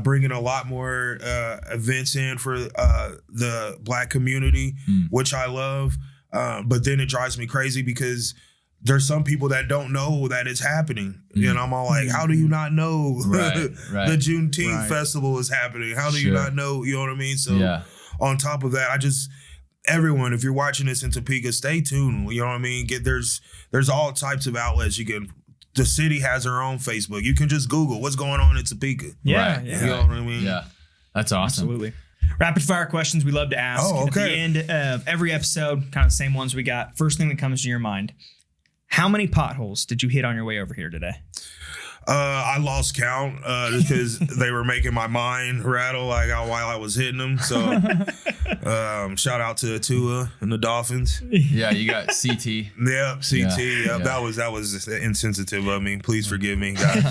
bringing a lot more events in for the Black community, which I love. But then it drives me crazy because there's some people that don't know that it's happening. And I'm all like, how do you not know the Juneteenth festival is happening? How do you not know? You know what I mean? So on top of that, everyone, if you're watching this in Topeka, stay tuned. You know what I mean? There's all types of outlets you can. The city has their own Facebook. You can just Google what's going on in Topeka. Yeah. You know what I mean? Yeah. That's awesome. Absolutely. Rapid fire questions we love to ask. At the end of every episode, kind of the same ones we got. First thing that comes to your mind. How many potholes did you hit on your way over here today? I lost count because they were making my mind rattle while I was hitting them. So shout out to Tua and the Dolphins. Yeah, you got CT. Yep, CT. Yep. That was insensitive of me. Please forgive me, guys.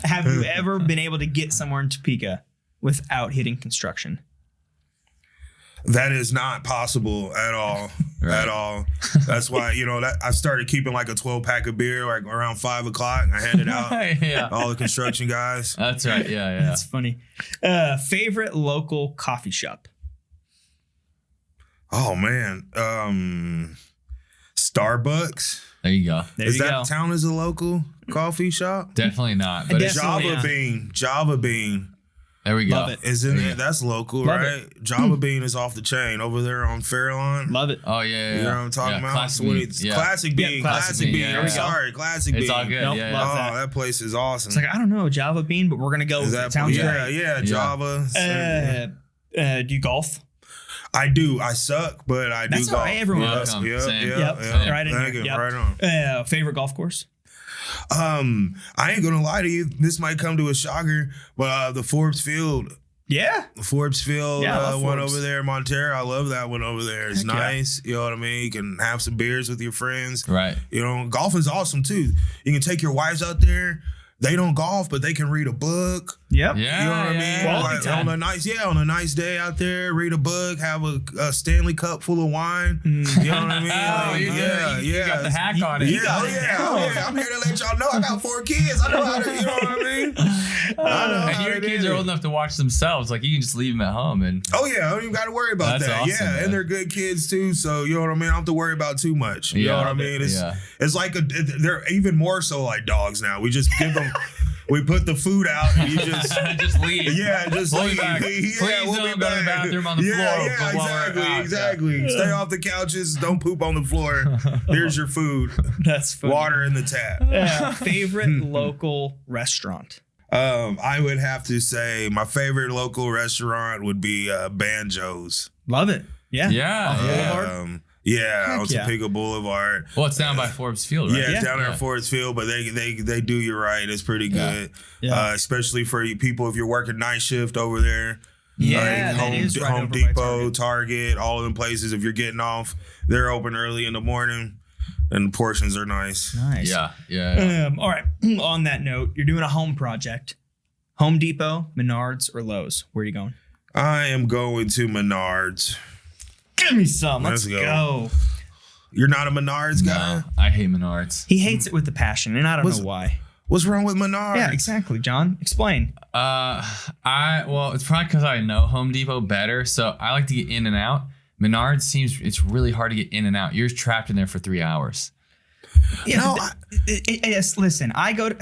Have you ever been able to get somewhere in Topeka without hitting construction? That is not possible at all. At all. That's why, I started keeping like a 12-pack of beer like around 5 o'clock. I handed out all the construction guys. That's right. Yeah. That's funny. Favorite local coffee shop? Oh, man. Starbucks. There you go. Is that town as a local coffee shop? Definitely not. But it's Java Bean. There we go. Love it. Isn't it? That's local, Love right? Java Bean is off the chain over there on Fairlawn. Love it. Oh yeah. You know what I'm talking about? Classic bean. Classic Bean. Classic Bean. Yeah, I'm sorry, Classic Bean. It's all good. Nope, Yeah. love that place is awesome. It's like, I don't know, Java Bean, but we're gonna go with it. Sounds great. Yeah, Java. Do you golf? I do. I suck, but I do golf. That's all right. Everyone does. Yep. Right in here. Yep. Right on. Favorite golf course? I ain't gonna lie to you. This might come to a shocker, but the Forbes Field. Yeah. The Forbes Field one Forbes. over there in Montero. I love that one over there. It's Heck nice. You know what I mean? You can have some beers with your friends. Right. You know, golf is awesome too. You can take your wives out there. They don't golf, but they can read a book. Yep. Yeah. You know what I mean? Quality time. On a nice day out there, read a book, have a Stanley Cup full of wine. You know what I mean? You got the hack on it. Yeah. I'm here to let y'all know I got 4 kids. I know how to, you know what I mean? And your kids are old enough to watch themselves. Like, you can just leave them at home. And I don't even got to worry about That's that. awesome, man. And they're good kids too. So, you know what I mean? I don't have to worry about too much. You know what I mean? It's like they're even more so like dogs now. We just give them... We put the food out and you just leave. Yeah, just we'll leave. Be back. Please don't go to the bathroom on the floor. Yeah, exactly. Stay off the couches. Don't poop on the floor. Here's your food. That's funny. Water in the tap. Favorite local restaurant? I would have to say my favorite local restaurant would be Banjo's. Love it. Yeah. On Topeka Boulevard. Well, it's down by Forbes Field, right? Yeah, it's down there at Forbes Field, but they do you right. It's pretty good. Especially for you people if you're working night shift over there. Yeah, like Home Depot, Target, all of them places. If you're getting off, they're open early in the morning, and the portions are nice. Yeah. All right. On that note, you're doing a home project. Home Depot, Menards, or Lowe's? Where are you going? I am going to Menards. Give me some. Let's go. You're not a Menards guy? No, I hate Menards. He hates it with the passion, and I don't know why. What's wrong with Menards? Yeah, exactly, John. Explain. It's probably because I know Home Depot better, so I like to get in and out. Menards it's really hard to get in and out. You're trapped in there for 3 hours. Yes, listen,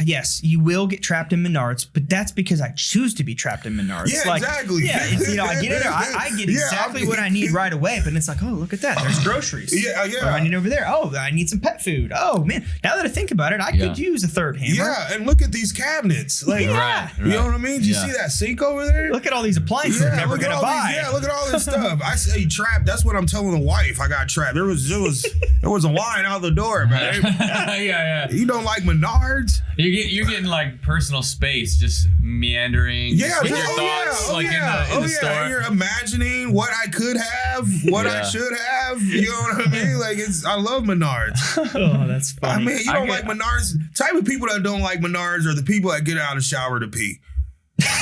yes, you will get trapped in Menards, but that's because I choose to be trapped in Menards. Yeah, exactly. Yeah, I get in there. I get exactly what I need right away, but it's like, oh, look at that. There's groceries. Yeah. What do I need over there? Oh, I need some pet food. Oh, man. Now that I think about it, I could use a third hammer. Yeah, and look at these cabinets. Like, right. You know what I mean? Did you see that sink over there? Look at all these appliances I'm never going to buy. Look at all this stuff. I say trapped. That's what I'm telling the wife. I got trapped. There was a line out the door, man. Yeah. You don't like Menards? You're getting like personal space, just meandering. Yeah, with your thoughts, in the store. You're imagining what I could have, what I should have. You know what I mean? Like I love Menards. Oh, that's funny. I mean, you don't like Menards. Type of people that don't like Menards are the people that get out of the shower to pee.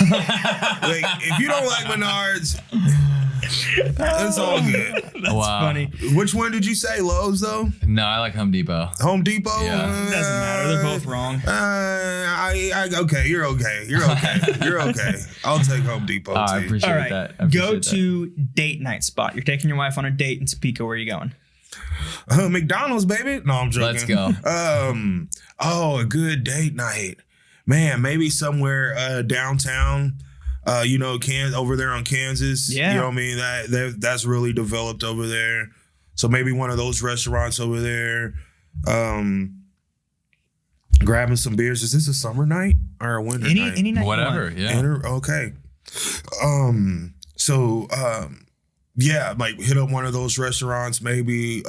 Like if you don't like Menards, it's all good. That's funny. Which one did you say? Lowe's though? No, I like Home Depot. Home Depot? Yeah. Doesn't matter. They're both wrong. Okay. You're okay. I'll take Home Depot too. I appreciate that. Go to date night spot. You're taking your wife on a date in Topeka. Where are you going? McDonald's, baby. No, I'm joking. Let's go. A good date night. Man, maybe somewhere downtown. Over there on Kansas. Yeah. You know what I mean? That's really developed over there. So maybe one of those restaurants over there. Grabbing some beers. Is this a summer night or a winter night? Any night. Whatever. Yeah. Okay. Like hit up one of those restaurants. Maybe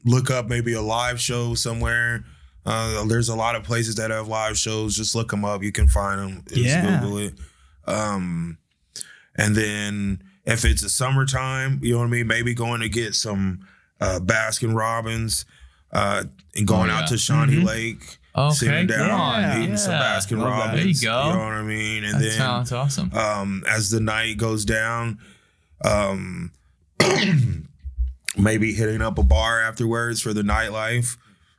look up maybe a live show somewhere. There's a lot of places that have live shows. Just look them up. You can find them. Just Google it. And then if it's a summertime, you know what I mean? Maybe going to get some Baskin Robbins and going out to Shawnee Lake. Okay, sitting down, eating some Baskin Robbins. There you go. You know what I mean? And that sounds awesome. As the night goes down, maybe hitting up a bar afterwards for the nightlife.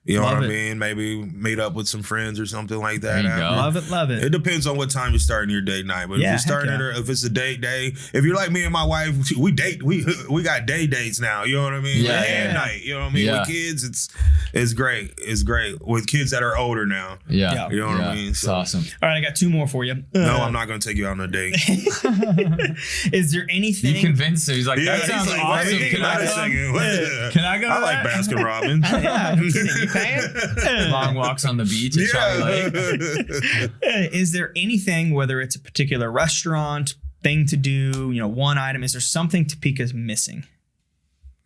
You know what I mean? Maybe meet up with some friends or something like that. There you go. Love it. It depends on what time you're starting your date night. But if you're starting if it's a date day, if you're like me and my wife, we date. We got day dates now. You know what I mean? Yeah. At night. You know what I mean? Yeah. With kids, it's great. It's great with kids that are older now. Yeah. You know what I mean? It's awesome. All right, I got 2 more for you. No, I'm not going to take you out on a date. Is there anything? You convinced him. He's like, that sounds like, awesome. Can I go? I like Baskin Robbins. Yeah, I'm kidding. You paying? Long walks on the beach at Charlie Lake. Is there anything, whether it's a particular restaurant, thing to do, one item, is there something Topeka's missing?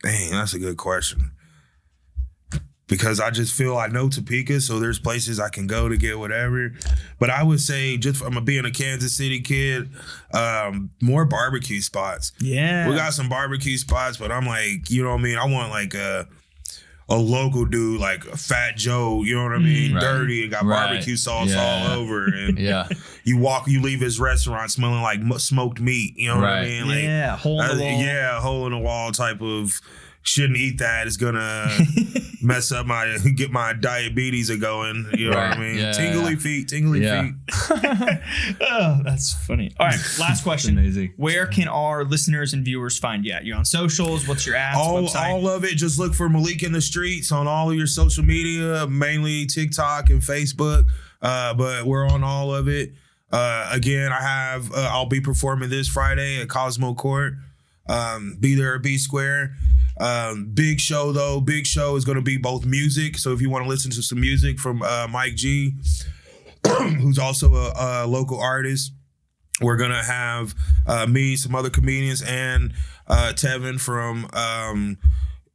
Dang, that's a good question. Because I just feel I know Topeka, so there's places I can go to get whatever. But I would say, just from being a Kansas City kid, more barbecue spots. Yeah. We got some barbecue spots, but I'm like, you know what I mean? I want like a local dude, like a Fat Joe, you know what I mean? Right. Dirty and got barbecue sauce all over. And you leave his restaurant smelling like smoked meat, you know what I mean? Like, hole in the wall. Yeah, hole in the wall type of shouldn't eat that. It's gonna mess up get my diabetes going. You know what I mean? Yeah. Tingly feet. Oh, that's funny. All right, last question. Amazing. Where can our listeners and viewers find you at? You're on socials. What's your ads? Website? All of it. Just look for Malik in the Streets on all of your social media, mainly TikTok and Facebook. But we're on all of it. Again, I'll be performing this Friday at Cosmo Court. Be there at B Square. Big show though. Big show is going to be both music. So if you want to listen to some music from Mike G, who's also a local artist, we're going to have me, some other comedians, and Tevin from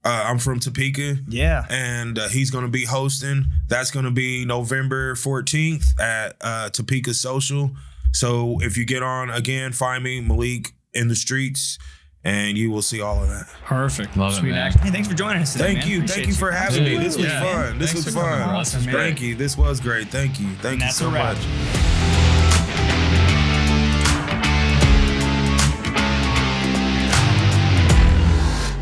I'm from Topeka. Yeah. And he's going to be hosting. That's going to be November 14th at Topeka Social. So if you get on, again, find me, Malik in the Streets, and you will see all of that. Perfect. Love Sweet it, man. action. Hey, thanks for joining us today, Thank you for having me. This was fun. Thanks for Fun. coming. Awesome, man. Thank you. This was great. Thank you. Thank you so much.